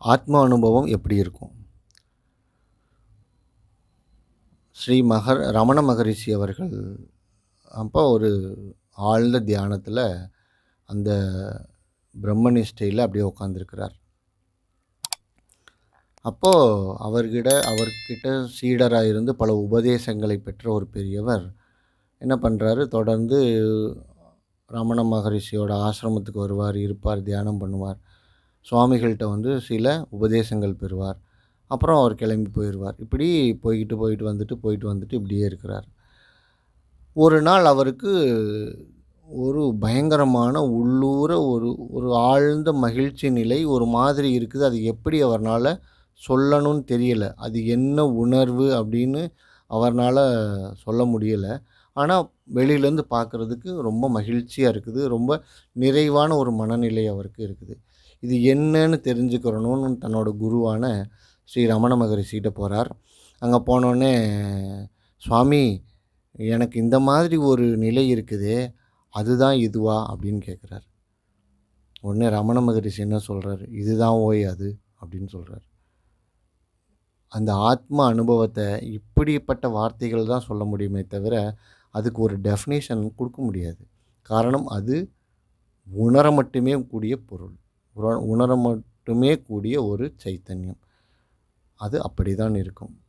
ஆத்ம அனுபவம் எப்படி இருக்கும்? ரமண மகரிஷி அவர்கள் அப்போ ஒரு ஆழ்ந்த தியானத்தில அந்த பிரம்ம நிஷ்டையில அப்படியே உட்காந்துருக்கிறார். அப்போ அவர்கிட்ட சீடரா இருந்து பல உபதேசங்களை பெற்ற ஒரு பெரியவர் என்ன பண்றாரு, தொடர்ந்து ரமண மகரிஷியோட ஆசிரமத்துக்கு வருவார், இருப்பார், தியானம் பண்ணுவார். சுவாமிகள்ட்ட வந்து சில உபதேசங்கள் பெறுவார். அப்புறம் அவர் கிளம்பி போயிருவார். இப்படி போயிட்டு வந்துட்டு இப்படியே இருக்கிறார். ஒரு நாள் அவருக்கு ஒரு பயங்கரமான உள்ளூர ஒரு ஒரு ஆழ்ந்த மகிழ்ச்சி நிலை ஒரு மாதிரி இருக்குது. அது எப்படி அவர்னால சொல்லணும்னு தெரியல. அது என்ன உணர்வு அப்படின்னு அவர்னால சொல்ல முடியல. ஆனா, வெளியிலேருந்து பார்க்குறதுக்கு ரொம்ப மகிழ்ச்சியா இருக்குது. ரொம்ப நிறைவான ஒரு மனநிலை அவருக்கு இருக்குது. இது என்னன்னு தெரிஞ்சுக்கிறணும்னு தன்னோட குருவான ஸ்ரீ ரமண மகரிஷிகிட்ட போறார். அங்க போனோனே, "சுவாமி, எனக்கு இந்த மாதிரி ஒரு நிலை இருக்குதே, அதுதான் இதுவா?" அப்படின்னு கேட்குறாரு. உடனே ரமண மகரிஷி என்ன சொல்றாரு, "இதுதான் ஓய் அது" அப்படின்னு சொல்றாரு. அந்த ஆத்ம அனுபவத்த இப்படிப்பட்ட வார்த்தைகள் தான் சொல்ல முடியுமே தவிர, அதுக்கு ஒரு டெஃபினிஷன் குடுக்க முடியாது. காரணம் அது உணர மட்டுமே கூடிய பொருள். உணர மட்டுமே கூடிய ஒரு சைத்தன்யம். அது அப்படிதான் இருக்கும்.